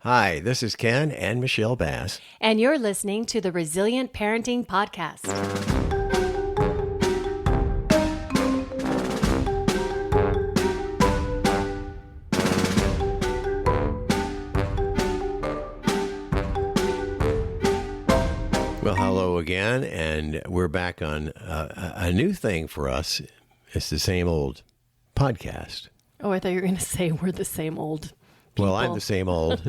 Hi, this is Ken and Michelle Bass. And you're listening to the Resilient Parenting Podcast. Well, hello again, and we're back on a new thing for us. It's the same old podcast. Oh, I thought you were going to say we're the same old people. Well, I'm the same old.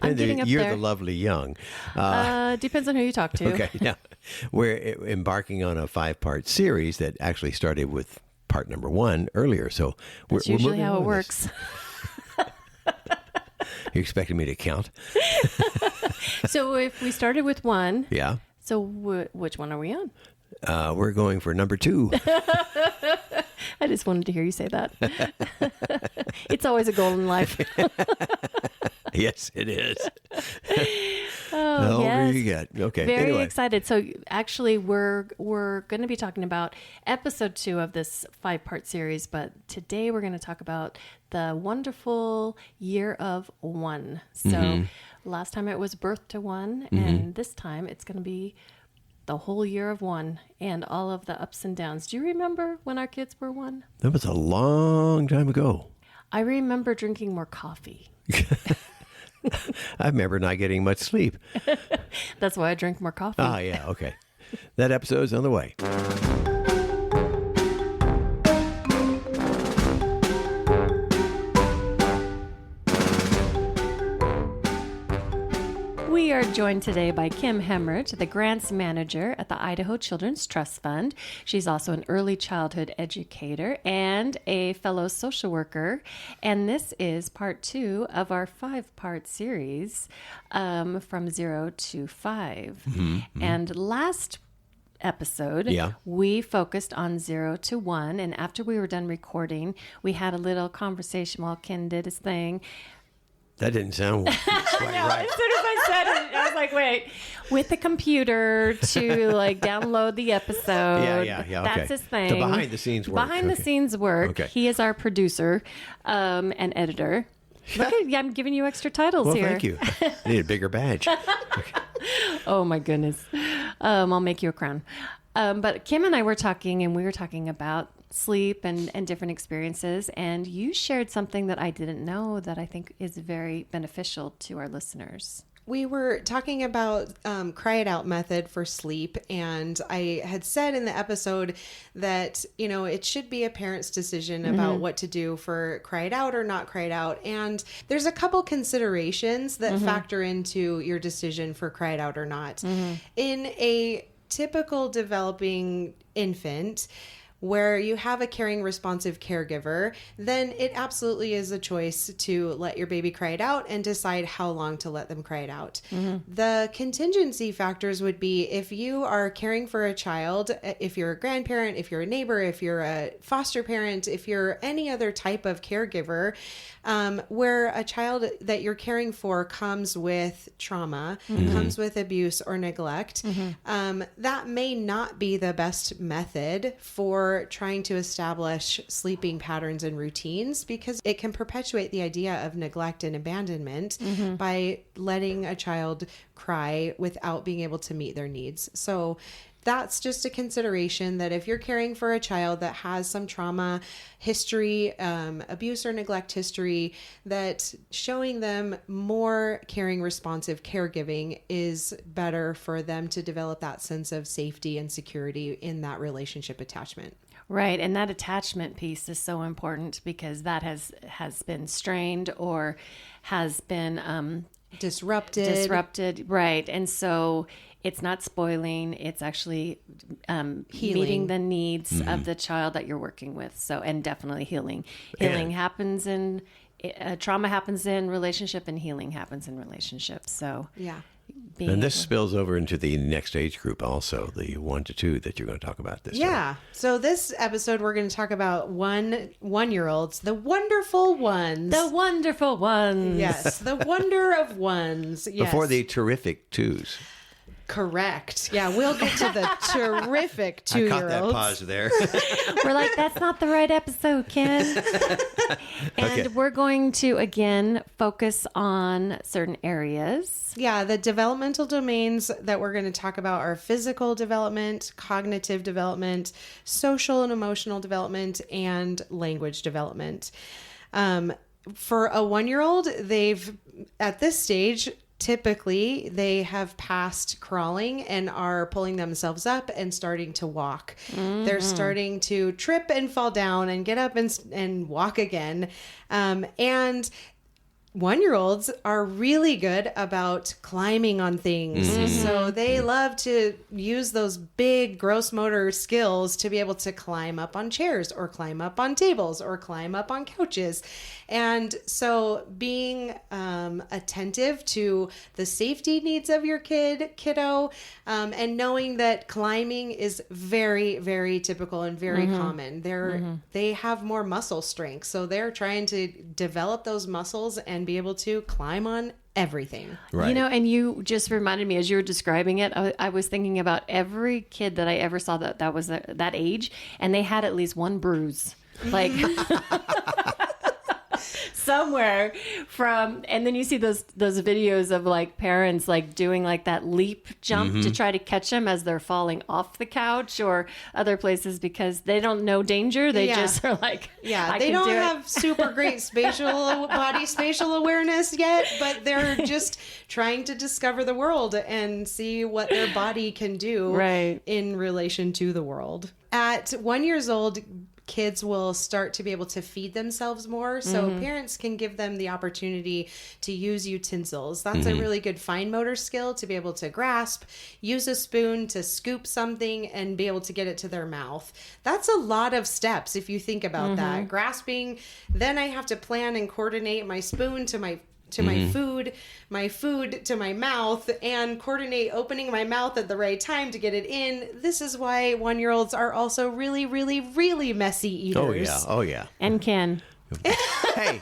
I'm getting up You're there. the lovely young. Depends on who you talk to. Okay, now we're embarking on a 5-part series that actually started with part number 1 earlier. So That's we're usually moving how it on with works. You expecting me to count? So if we started with 1, Yeah. so which one are we on? We're going for number 2. I just wanted to hear you say that. It's always a goal in life. Yes, it is. Oh, Yes. yes. You get. Okay. Very anyway. excited. So actually, we're going to be talking about episode 2 of this 5-part series, but today we're going to talk about the wonderful year of 1. So last time it was birth to 1, and this time it's going to be the whole year of 1 and all of the ups and downs. Do you remember when our kids were 1? That was a long time ago. I remember drinking more coffee. I remember not getting much sleep. That's why I drink more coffee. Ah, yeah, okay. That episode's on the way. We are joined today by Kim Hemmert, the grants manager at the Idaho Children's Trust Fund. She's also an early childhood educator and a fellow social worker. And this is part 2 of our 5-part series from 0 to 5. And last episode, Yeah. we focused on 0 to 1. And after we were done recording, we had a little conversation while Ken did his thing. That didn't sound quite right. As soon as I said it, I was like, wait, with the computer to like download the episode. Yeah, okay. That's his thing. The behind the scenes work. Behind the Okay. scenes work. Okay. He is our producer and editor. Look at, I'm giving you extra titles Well, here. thank you. I need a bigger badge. Oh my goodness. I'll make you a crown. But Kim and I were talking, and we were talking about sleep and different experiences. And you shared something that I didn't know that I think is very beneficial to our listeners. We were talking about cry it out method for sleep, and I had said in the episode that, you know, it should be a parent's decision about what to do for cry it out or not cry it out. And there's a couple considerations that factor into your decision for cry it out or not. In a typical developing infant, where you have a caring, responsive caregiver, then it absolutely is a choice to let your baby cry it out and decide how long to let them cry it out. The contingency factors would be if you are caring for a child, if you're a grandparent, if you're a neighbor, if you're a foster parent, if you're any other type of caregiver, where a child that you're caring for comes with trauma, comes with abuse or neglect, that may not be the best method for trying to establish sleeping patterns and routines, because it can perpetuate the idea of neglect and abandonment by letting a child cry without being able to meet their needs. So that's just a consideration, that if you're caring for a child that has some trauma history, abuse or neglect history, that showing them more caring, responsive caregiving is better for them to develop that sense of safety and security in that relationship attachment. Right. And that attachment piece is so important, because that has been strained or has been disrupted. Right. And so it's not spoiling, it's actually meeting the needs of the child that you're working with. So, and definitely healing. Healing happens in, trauma happens in relationship, and healing happens in relationships. So Yeah. And this spills over into the next age group also, the 1 to 2 that you're going to talk about this time. Yeah. So this episode, we're going to talk about one-year-olds, the wonderful ones. The wonderful ones. Yes. The wonder of ones. Yes. Before the terrific 2s. Correct. Yeah, we'll get to the terrific I caught that 2-year-olds. pause there. We're like, that's not the right episode, Ken. And Okay. we're going to, again, focus on certain areas. Yeah, the developmental domains that we're going to talk about are physical development, cognitive development, social and emotional development, and language development. For a 1-year-old, at this stage, typically they have passed crawling and are pulling themselves up and starting to walk. They're starting to trip and fall down and get up and walk again. And 1-year-olds are really good about climbing on things. So they love to use those big gross motor skills to be able to climb up on chairs or climb up on tables or climb up on couches. And so being attentive to the safety needs of your kiddo, and knowing that climbing is very, very typical and very common. They have more muscle strength. So they're trying to develop those muscles and be able to climb on everything. Right. You know, and you just reminded me as you were describing it, I was thinking about every kid that I ever saw that was that age, and they had at least one bruise. Like... somewhere from, and then you see those videos of like parents like doing like that leap jump to try to catch them as they're falling off the couch or other places because they don't know danger. They just are like, I they can don't do it. have super great spatial awareness yet, but they're just trying to discover the world and see what their body can do in relation to the world. At 1 year old, kids will start to be able to feed themselves more. So parents can give them the opportunity to use utensils. That's a really good fine motor skill to be able to grasp, use a spoon to scoop something and be able to get it to their mouth. That's a lot of steps if you think about that. Grasping, then I have to plan and coordinate my spoon to my food to my mouth, and coordinate opening my mouth at the right time to get it in. This is why 1 year olds are also really, really, really messy eaters. Oh yeah. And Ken. Hey.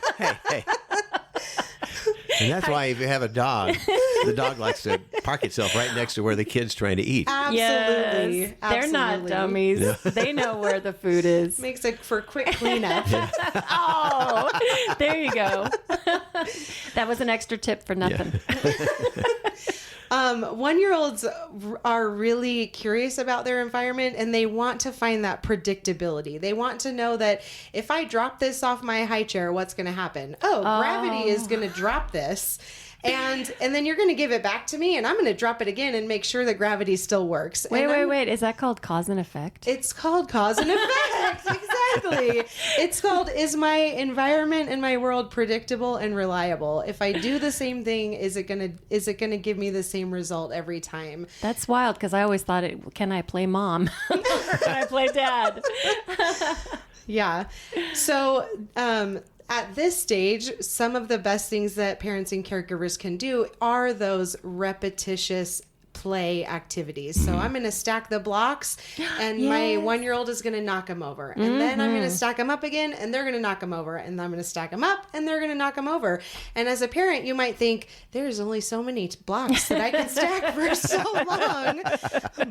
And that's why if you have a dog, the dog likes to park itself right next to where the kid's trying to eat. Absolutely. Yes. They're not dummies. They know where the food is. Makes it for quick cleanup. Oh, there you go. That was an extra tip for nothing. 1 year olds are really curious about their environment and they want to find that predictability. They want to know that if I drop this off my high chair, what's going to happen? Gravity is going to drop this. And then you're going to give it back to me and I'm going to drop it again and make sure that gravity still works. Wait. Is that called cause and effect? It's called cause and effect. Exactly. It's called, is my environment and my world predictable and reliable? If I do the same thing, is it going to give me the same result every time? That's wild because I always thought, can I play mom? Or can I play dad? Yeah. So, at this stage, some of the best things that parents and caregivers can do are those repetitious play activities. So I'm going to stack the blocks and my 1 year old is going to knock them over. And then I'm going to stack them up again and they're going to knock them over. And I'm going to stack them up and they're going to knock them over. And as a parent, you might think there's only so many blocks that I can stack for so long.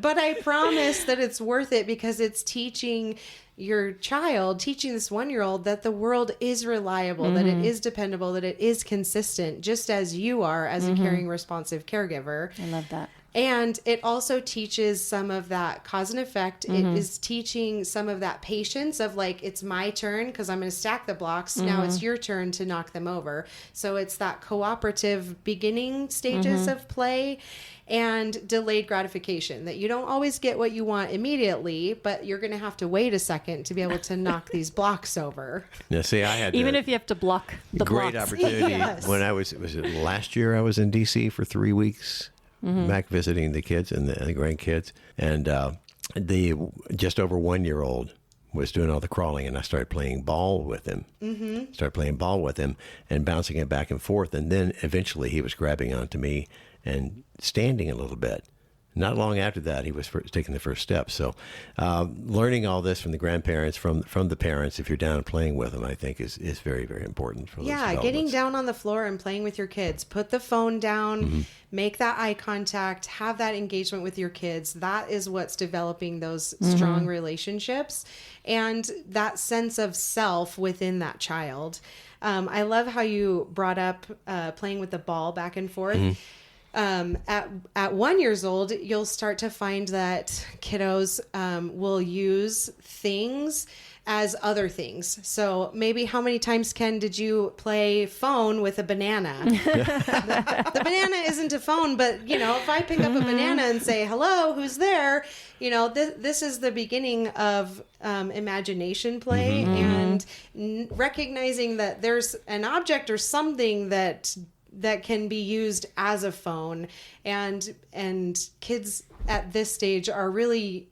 But I promise that it's worth it because it's teaching this 1 year old that the world is reliable, that it is dependable, that it is consistent, just as you are as a caring, responsive caregiver. I love that. And it also teaches some of that cause and effect. It is teaching some of that patience of like, it's my turn because I'm going to stack the blocks. Now it's your turn to knock them over. So it's that cooperative beginning stages of play and delayed gratification, that you don't always get what you want immediately, but you're going to have to wait a second to be able to knock these blocks over. Now, see, I had Even if you have to block the great blocks. opportunity Yes. when was it last year? I was in D.C. for 3 weeks, back visiting the kids and the grandkids, and the just over 1 year old was doing all the crawling, and I started playing ball with him. Started playing ball with him and bouncing it back and forth, and then eventually he was grabbing onto me and standing a little bit. not long after that, he was taking the first steps. So learning all this from the grandparents, from the parents, if you're down and playing with them, I think is very, very important for those getting developments. down on the floor and playing with your kids. Put the phone down, make that eye contact, have that engagement with your kids. That is what's developing those strong relationships and that sense of self within that child. I love how you brought up playing with the ball back and forth. At 1 year old, you'll start to find that kiddos will use things as other things. So maybe how many times, Ken, did you play phone with a banana? The banana isn't a phone, but if I pick up a banana and say, hello, who's there? This is the beginning of imagination play and recognizing that there's an object or something that can be used as a phone, and kids at this stage are really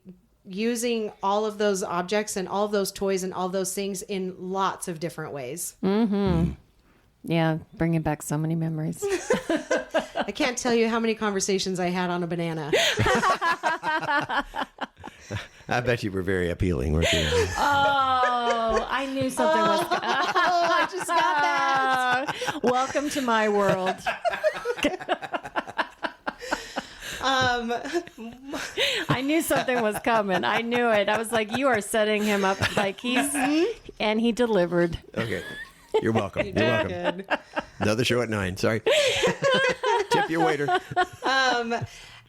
using all of those objects and all of those toys and all those things in lots of different ways. Yeah, bringing back so many memories. I can't tell you how many conversations I had on a banana. I bet you were very appealing, weren't you? Oh, I knew something was. I just got that. Welcome to my world. I knew something was coming. I knew it. I was like, you are setting him up like and he delivered. Okay. You're welcome. You're welcome. Good. Another show at 9. Sorry. Tip your waiter.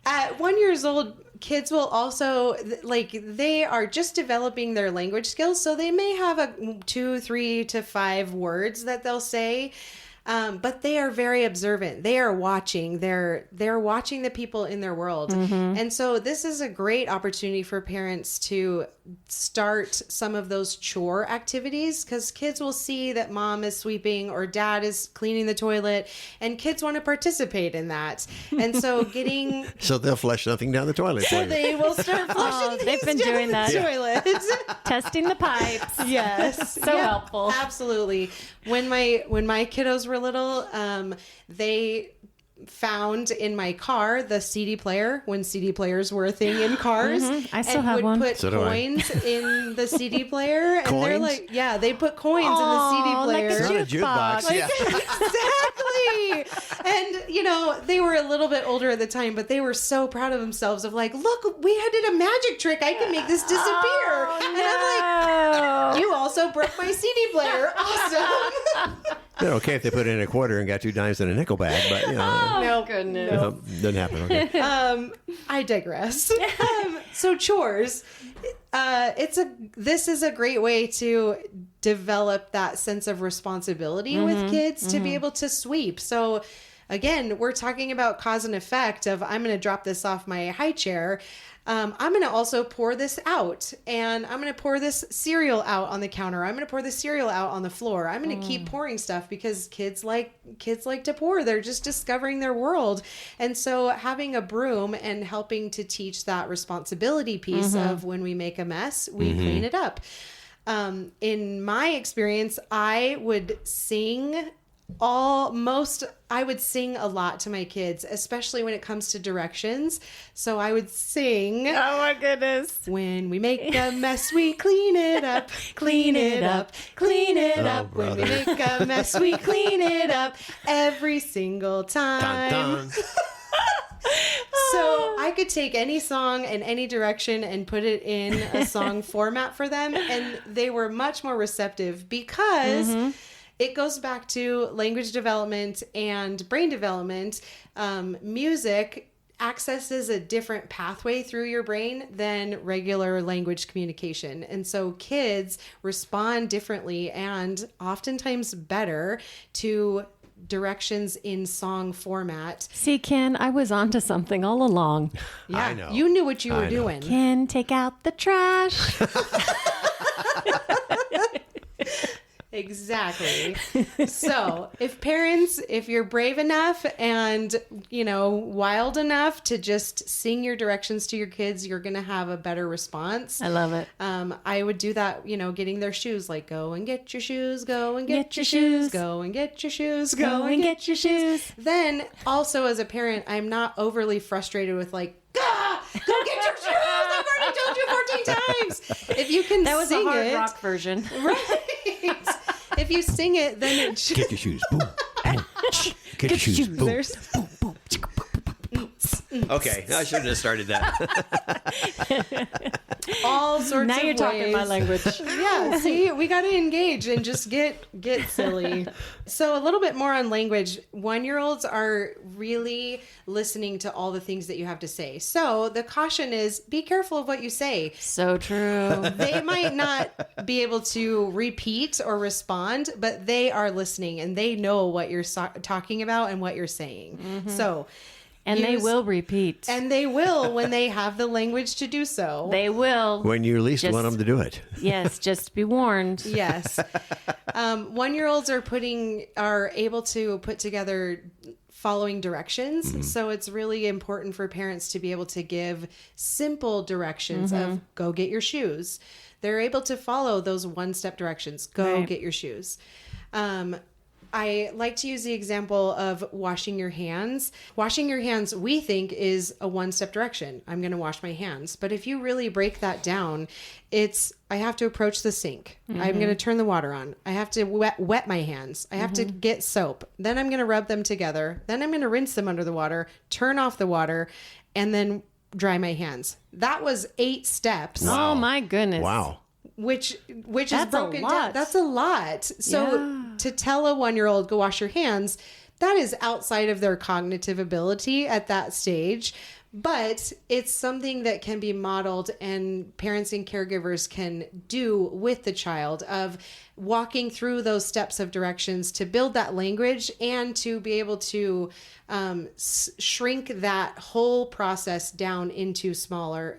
At 1 year old, kids will also, they are just developing their language skills. So they may have 2, 3 to 5 words that they'll say. But they are very observant. They are watching. They're watching the people in their world. And so this is a great opportunity for parents to start some of those chore activities, because kids will see that mom is sweeping or dad is cleaning the toilet, and kids want to participate in that. And so So they'll flush something down the toilet. So they will start flushing they've been down doing the that. toilet. Testing the pipes. Yes. So helpful. Absolutely. When my kiddos were little, they found in my car the CD player when CD players were a thing in cars. I still have one. Put So do I. coins in the CD player, and they're Coins? like, they put coins in the CD player. It's not a jukebox. Yeah. Exactly. And they were a little bit older at the time, but they were so proud of themselves of like, look, we did a magic trick. I can make this disappear. And I'm like, you also broke my CD player. Awesome. They're okay if they put in a quarter and got 2 dimes in a nickel bag, but No, goodness. doesn't happen. Okay. I digress. So chores, this is a great way to develop that sense of responsibility with kids to be able to sweep. So again, we're talking about cause and effect of, I'm going to drop this off my high chair. I'm going to also pour this out, and I'm going to pour this cereal out on the counter. I'm going to pour the cereal out on the floor. I'm going to keep pouring stuff because kids like to pour. They're just discovering their world. And so having a broom and helping to teach that responsibility piece of when we make a mess, we clean it up. In my experience, I would sing I would sing a lot to my kids, especially when it comes to directions. So I would sing, Oh my goodness. when we make a mess, we clean it up, clean it up, clean it Oh, up. When we brother. make a mess, we clean it up every single time. Dun, dun. So I could take any song in any direction and put it in a song format for them. And they were much more receptive because it goes back to language development and brain development. Music accesses a different pathway through your brain than regular language communication. And so kids respond differently and oftentimes better to directions in song format. See, Ken, I was onto something all along. Yeah, I know. you knew what you were I know. doing. Ken, take out the trash. Exactly. So if you're brave enough and, wild enough to just sing your directions to your kids, you're going to have a better response. I love it. I would do that, getting their shoes, like go and get your shoes, go and get Get your your shoes, shoes. go and get your shoes, Go and get your shoes. Then also as a parent, I'm not overly frustrated with like, God, times. If you can That was sing a hard it, rock version. right? If you sing it, then it Kick your shoes. Boom. Boom. Kick your shoes. Boom. there's Okay, I shouldn't have started that. all sorts Now of you're talking my ways. language. Yeah, see, we got to engage and just get silly. So a little bit more on language. 1-year-olds are really listening to all the things that you have to say. So the caution is be careful of what you say. So true. They might not be able to repeat or respond, but they are listening and they know what you're talking about and what you're saying. So And they use- will repeat. And they will when they have the language to do so. They will. When you least Just- want them to do it. Yes, just be warned. Yes. 1-year-olds are able to put together following directions. So it's really important for parents to be able to give simple directions of go get your shoes. They're able to follow those one-step directions. Go Right. get your shoes. I like to use the example of washing your hands. Washing your hands, we think, is a one-step direction. I'm going to wash my hands. But if you really break that down, it's I have to approach the sink. I'm going to turn the water on. I have to wet my hands. I have to get soap. Then I'm going to rub them together. Then I'm going to rinse them under the water, turn off the water, and then dry my hands. That was 8 steps. Oh my goodness. Wow. Which is That's a broken down. lot. That's a lot. So Yeah. to tell a 1-year-old go wash your hands, that is outside of their cognitive ability at that stage. But it's something that can be modeled and parents and caregivers can do with the child of walking through those steps of directions to build that language and to be able to shrink that whole process down into a smaller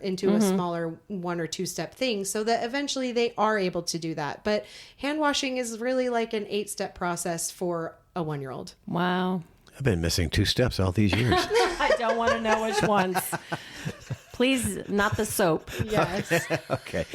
1 or 2 step thing so that eventually they are able to do that. But hand washing is really like an 8-step process for a 1-year-old. Wow. I've been missing 2 steps all these years. I don't want to know which ones. Please, not the soap. Yes. Okay.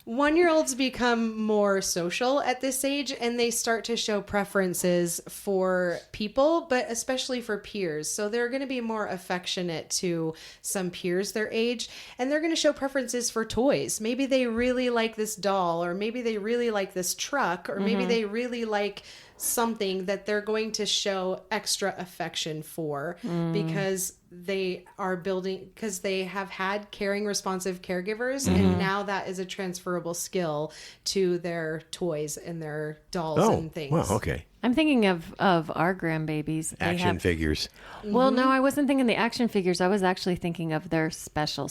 1-year-olds become more social at this age and they start to show preferences for people, but especially for peers. So they're going to be more affectionate to some peers their age, and they're going to show preferences for toys. Maybe they really like this doll, or maybe they really like this truck, or maybe they really like something that they're going to show extra affection for because they are building, because they have had caring, responsive caregivers, and now that is a transferable skill to their toys and their dolls and things. Wow, okay. I'm thinking of our grandbabies. They Action have, figures. well, no, I wasn't thinking the action figures. I was actually thinking of their special.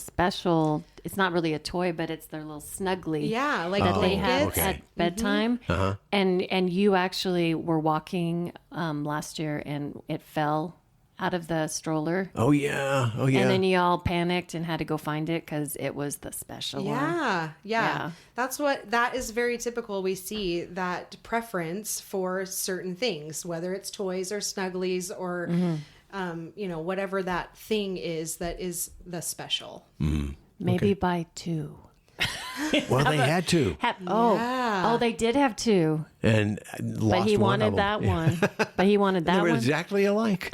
It's not really a toy, but it's their little snuggly. Yeah, like that they have blankets. at bedtime. And you actually were walking last year and it fell out of the stroller. Oh, yeah. Oh, yeah. And then you all panicked and had to go find it because it was the special one. Yeah. That is very typical. We see that preference for certain things, whether it's toys or snugglies or, whatever that thing is that is the special. Maybe buy 2. Well, they had to. Yeah. They did have 2. And lost But he one of wanted them. that one. But he wanted They that were one. exactly alike.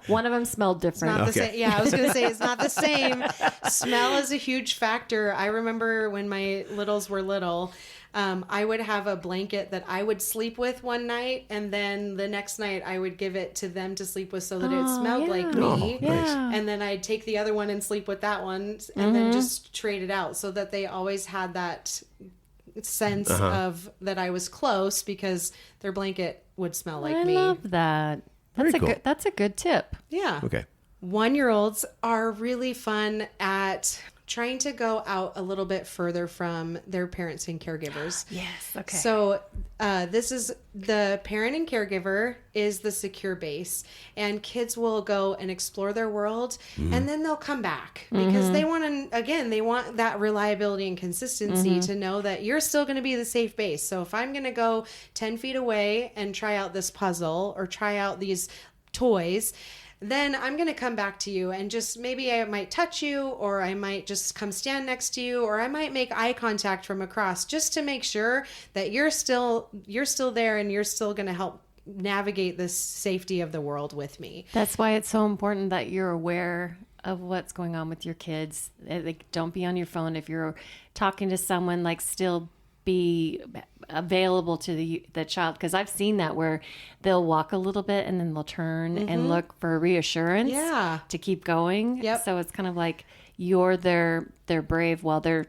One of them smelled different. Not the Okay. same. Yeah, I was going to say it's not the same. Smell is a huge factor. I remember when my littles were little, I would have a blanket that I would sleep with one night, and then the next night I would give it to them to sleep with so that it smelled like me. Oh, nice. Yeah. And then I'd take the other one and sleep with that one, and then just trade it out so that they always had that sense of that I was close because their blanket would smell like I me. love that. Very That's cool. That's a good tip. Yeah. Okay. 1-year-olds are really fun at trying to go out a little bit further from their parents and caregivers. Yes. Okay. So this is the parent and caregiver is the secure base, and kids will go and explore their world, and then they'll come back because they want that reliability and consistency to know that you're still going to be the safe base. So if I'm going to go 10 feet away and try out this puzzle or try out these toys, then I'm going to come back to you and just maybe I might touch you, or I might just come stand next to you, or I might make eye contact from across just to make sure that you're still there and you're still going to help navigate this safety of the world with me. That's why it's so important that you're aware of what's going on with your kids. Like, don't be on your phone. If you're talking to someone, like, still be available to the child, because I've seen that where they'll walk a little bit and then they'll turn and look for reassurance to keep going. Yep. So it's kind of like you're their brave while they're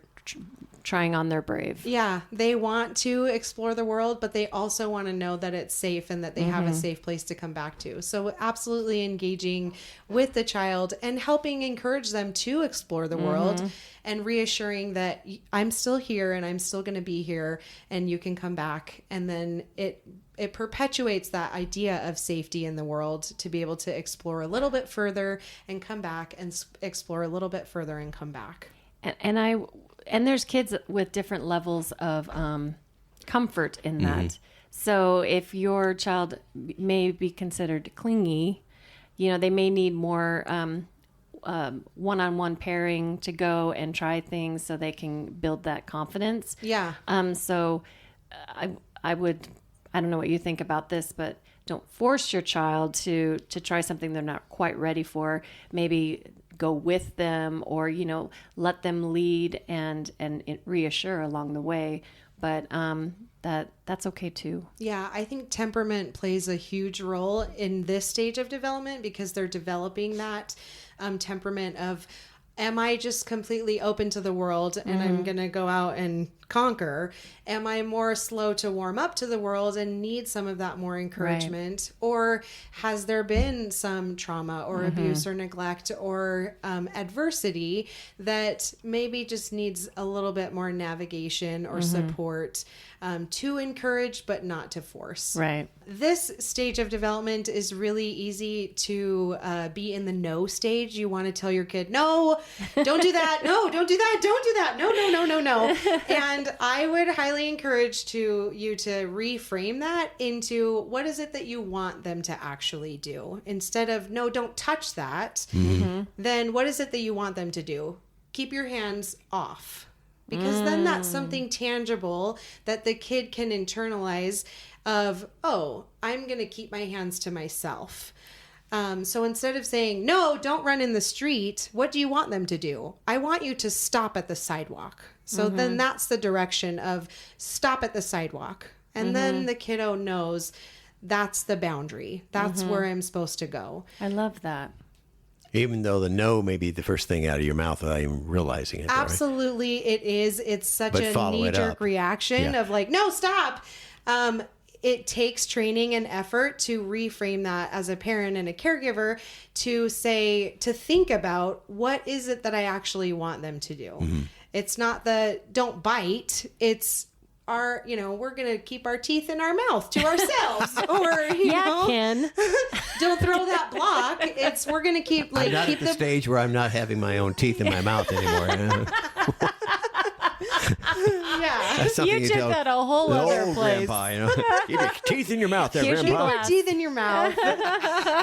trying on their brave. Yeah, they want to explore the world, but they also want to know that it's safe and that they have a safe place to come back to. So absolutely engaging with the child and helping encourage them to explore the world and reassuring that I'm still here and I'm still going to be here and you can come back. And then it perpetuates that idea of safety in the world to be able to explore a little bit further and come back and explore a little bit further and come back. And there's kids with different levels of comfort in that. So if your child may be considered clingy, they may need more one-on-one pairing to go and try things so they can build that confidence. Yeah. So I don't know what you think about this, but don't force your child to try something they're not quite ready for. Maybe go with them or, let them lead and reassure along the way. But that's okay too. Yeah, I think temperament plays a huge role in this stage of development because they're developing that temperament of, am I just completely open to the world and I'm going to go out and conquer? Am I more slow to warm up to the world and need some of that more encouragement? Right. Or has there been some trauma or abuse or neglect or adversity that maybe just needs a little bit more navigation or support to encourage but not to force? Right. This stage of development is really easy to be in the no stage. You want to tell your kid, no, don't do that. No, don't do that. Don't do that. No, no, no, no, no. And I would highly encourage you to reframe that into what is it that you want them to actually do? Instead of, no, don't touch that. Then what is it that you want them to do? Keep your hands off. Because then that's something tangible that the kid can internalize of, oh, I'm going to keep my hands to myself. So instead of saying, no, don't run in the street, what do you want them to do? I want you to stop at the sidewalk. So then that's the direction of stop at the sidewalk. And then the kiddo knows that's the boundary. That's where I'm supposed to go. I love that. Even though the no may be the first thing out of your mouth without even realizing it. Absolutely, right? It is. It's such a knee-jerk reaction of like, no, stop. It takes training and effort to reframe that as a parent and a caregiver to think about what is it that I actually want them to do. It's not the don't bite. It's we're going to keep our teeth in our mouth to ourselves. Or, Ken. Don't throw that block. We're going to keep I'm not at the stage where I'm not having my own teeth in my mouth anymore. Yeah. That's something you took that a whole other place. Grandpa, keep your teeth in your mouth there, Keep Grandpa. your teeth in your mouth.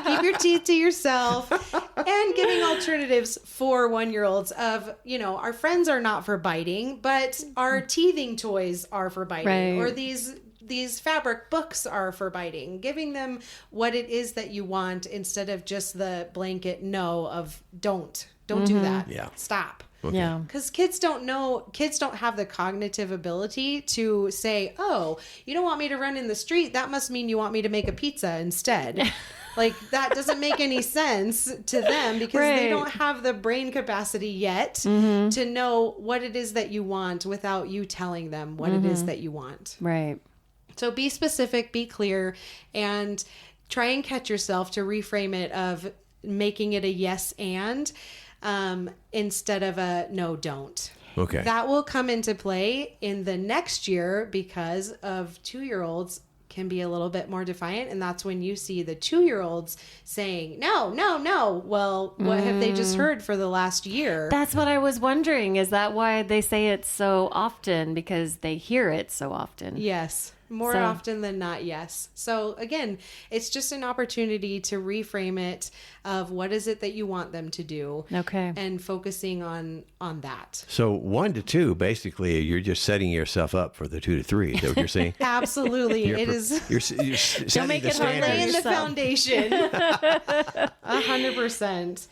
Keep your teeth to yourself. And giving alternatives for 1-year-olds of, our friends are not for biting, but our teething toys are for biting. Right. Or these fabric books are for biting. Giving them what it is that you want instead of just the blanket no of don't do that. Yeah. Stop. Okay. Yeah. Because kids don't have the cognitive ability to say, oh, you don't want me to run in the street. That must mean you want me to make a pizza instead. Like, that doesn't make any sense to them because they don't have the brain capacity yet to know what it is that you want without you telling them what it is that you want. Right. So be specific, be clear, and try and catch yourself to reframe it of making it a yes and instead of a no, don't. Okay. That will come into play in the next year because of 2-year-olds can be a little bit more defiant. And that's when you see the 2-year-olds saying, no, no, no. Well, what have they just heard for the last year? That's what I was wondering. Is that why they say it so often? Because they hear it so often. Yes. More often than not, yes. So again, it's just an opportunity to reframe it of what is it that you want them to do. Okay. And focusing on that. So 1 to 2, basically, you're just setting yourself up for the 2 to 3. Is that what you're saying? Absolutely. You're setting make the it hard standard. Laying the foundation. 100%.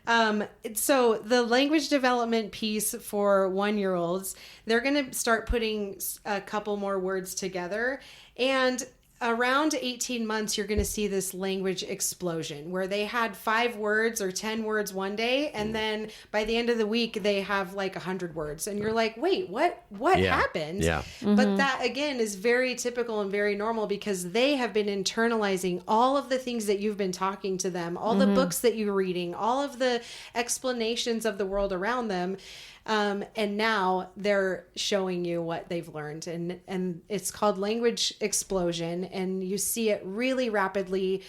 So the language development piece for 1-year-olds, they're going to start putting a couple more words together. And around 18 months, you're going to see this language explosion where they had 5 words or 10 words one day. And then by the end of the week, they have like 100 words. And you're like, wait, what happened? Yeah. But that, again, is very typical and very normal because they have been internalizing all of the things that you've been talking to them, all the books that you're reading, all of the explanations of the world around them. And now they're showing you what they've learned. And it's called language explosion. And you see it really rapidly.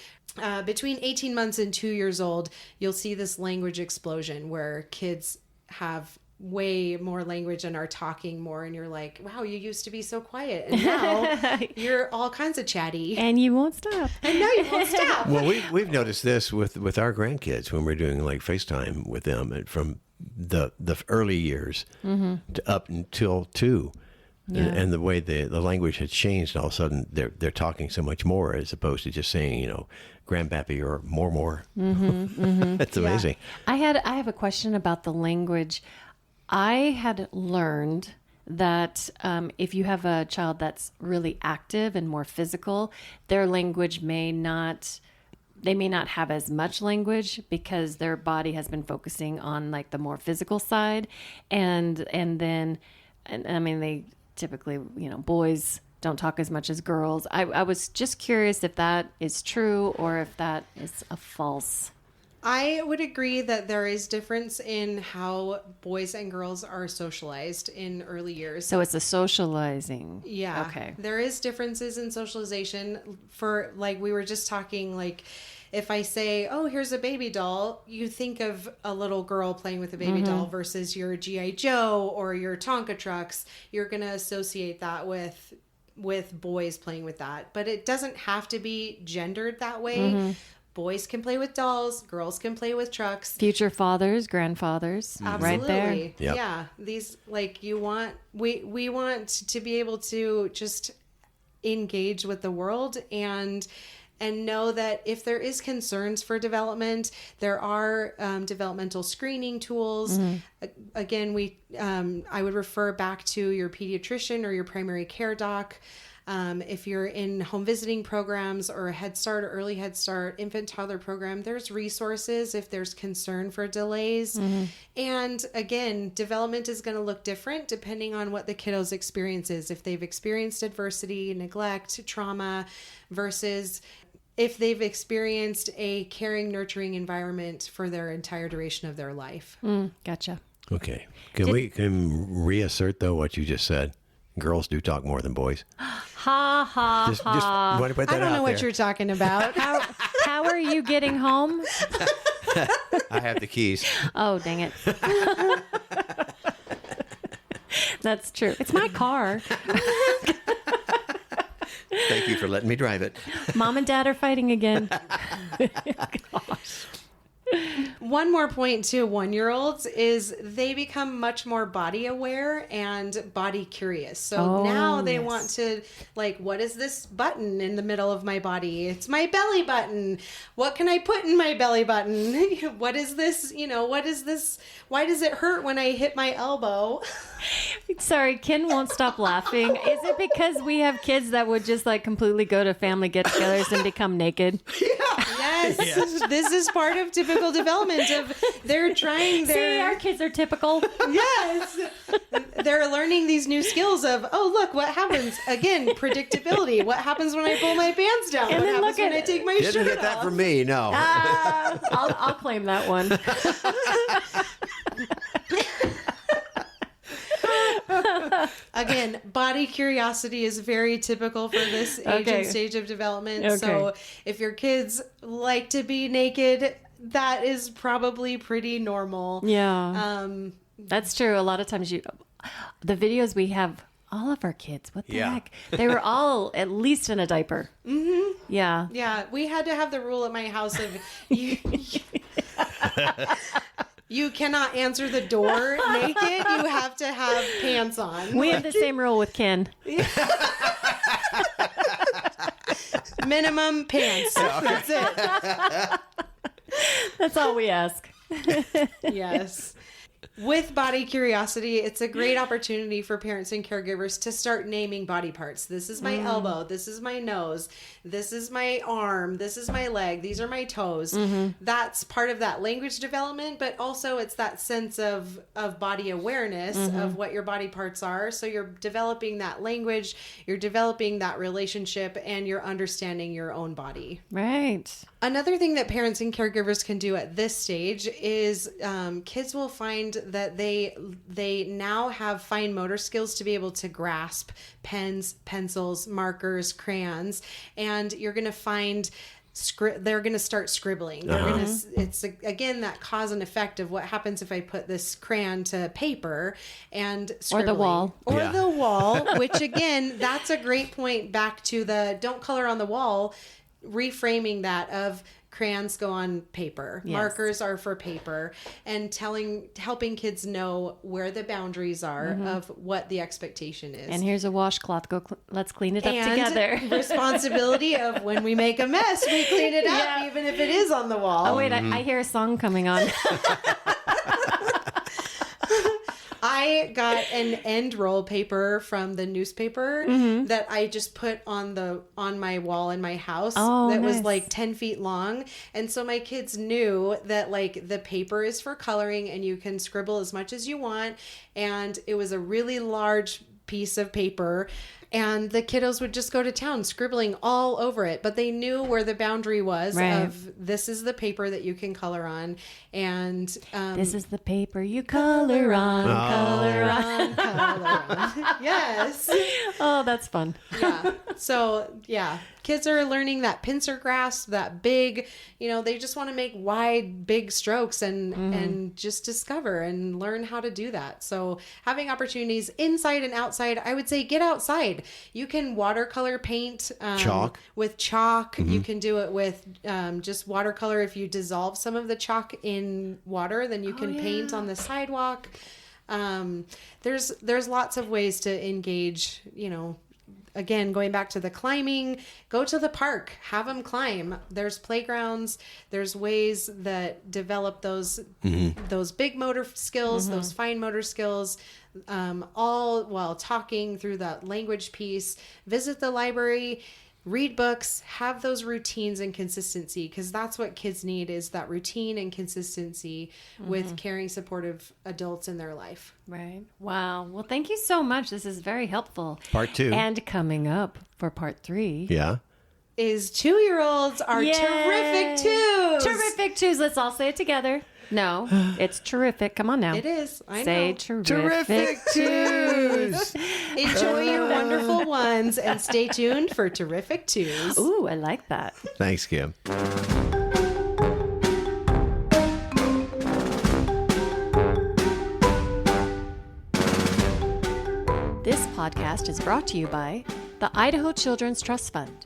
Between 18 months and 2 years old, you'll see this language explosion where kids have way more language and are talking more. And you're like, wow, you used to be so quiet. And now you're all kinds of chatty. And you won't stop. And now you won't stop. Well, we've noticed this with our grandkids when we're doing like FaceTime with them and from the early years to up until 2. Yeah. And the way the language had changed, all of a sudden they're talking so much more as opposed to just saying, grandpappy or more. That's amazing. I have a question about the language. I had learned that if you have a child that's really active and more physical, their language may not have as much language because their body has been focusing on like the more physical side. And I mean, they typically, boys don't talk as much as girls. I was just curious if that is true or if that is a false. I would agree that there is difference in how boys and girls are socialized in early years. So it's a socializing. Yeah. Okay. There is differences in socialization for, like, we were just talking, like, if I say, oh, here's a baby doll, you think of a little girl playing with a baby doll versus your G.I. Joe or your Tonka trucks. You're going to associate that with boys playing with that. But it doesn't have to be gendered that way. Boys can play with dolls. Girls can play with trucks. Future fathers, grandfathers, right there. Yep. Yeah. These, like, we want to be able to just engage with the world and know that if there is concerns for development, there are developmental screening tools. Again, I would refer back to your pediatrician or your primary care doc. If you're in home visiting programs or a Head Start or early Head Start, infant toddler program, there's resources if there's concern for delays. And again, development is going to look different depending on what the kiddo's experience is. If they've experienced adversity, neglect, trauma, versus if they've experienced a caring, nurturing environment for their entire duration of their life. Gotcha. Okay. Can we reassert, though, what you just said? Girls do talk more than boys. Ha, ha, Just ha. want to put that I don't out know what there. you're talking about. How are you getting home? I have the keys. Oh, dang it. That's true. It's my car. Thank you for letting me drive it. Mom and Dad are fighting again. Gosh. One more point to 1-year-olds is they become much more body aware and body curious. So now they want to, like, what is this button in the middle of my body? It's my belly button. What can I put in my belly button? What is this? What is this? Why does it hurt when I hit my elbow? Sorry, Ken won't stop laughing. Is it because we have kids that would just like completely go to family get-togethers and become naked? Yes. This is part of typical development of they're trying their... See, our kids are typical. Yes. They're learning these new skills of, oh, look, what happens? Again, predictability. What happens when I pull my pants down? And what then happens look when at- I take my Didn't shirt get that off? from me, no. I'll claim that one. Again, body curiosity is very typical for this age Okay. and stage of development. Okay. So if your kids like to be naked, that is probably pretty normal. Yeah. That's true. A lot of times the videos we have, all of our kids, what the Yeah. heck? They were all at least in a diaper. Mm-hmm. Yeah. Yeah, we had to have the rule at my house of you cannot answer the door naked. You have to have pants on. We have the same rule with Ken. Minimum pants. That's it. That's all we ask. Yes. With body curiosity, it's a great opportunity for parents and caregivers to start naming body parts. This is my elbow. This is my nose. This is my arm. This is my leg. These are my toes. That's part of that language development, but also it's that sense of body awareness of what your body parts are. So you're developing that language, you're developing that relationship, and you're understanding your own body. Right. Another thing that parents and caregivers can do at this stage is kids will find that they now have fine motor skills to be able to grasp pens, pencils, markers, crayons, and you're going to find they're going to start scribbling. They're going to, it's again that cause and effect of what happens if I put this crayon to paper and scribbling. Or the wall, which again, that's a great point back to the don't color on the wall, reframing that of crayons go on paper, markers are for paper, and helping kids know where the boundaries are of what the expectation is. And here's a washcloth. Let's clean it up together. Responsibility of when we make a mess, we clean it up, even if it is on the wall. Oh wait, I hear a song coming on. I got an end roll paper from the newspaper that I just put on my wall in my house that was like 10 feet long. And so my kids knew that like the paper is for coloring and you can scribble as much as you want. And it was a really large piece of paper. And the kiddos would just go to town scribbling all over it. But they knew where the boundary was of this is the paper that you can color on. And this is the paper you color on, color on, color on. Yes. Oh, that's fun. Yeah. So, yeah. Kids are learning that pincer grasp, that big, they just want to make wide, big strokes and just discover and learn how to do that. So having opportunities inside and outside, I would say get outside. You can watercolor paint chalk. With chalk. You can do it with just watercolor. If you dissolve some of the chalk in water, then you can paint on the sidewalk. There's lots of ways to engage, Again, going back to the climbing, go to the park, have them climb. There's playgrounds. There's ways that develop those big motor skills, those fine motor skills, all while talking through that language piece. Visit the library, read books, have those routines and consistency, because that's what kids need is that routine and consistency with caring, supportive adults in their life. Right. Wow. Well, thank you so much. This is very helpful. Part 2. And coming up for part 3. Yeah. Is 2-year-olds are terrific twos. Terrific twos. Let's all say it together. No, it's terrific. Come on now. It is. I say know. Terrific twos. Enjoy your wonderful ones and stay tuned for terrific twos. Ooh, I like that. Thanks, Kim. This podcast is brought to you by the Idaho Children's Trust Fund.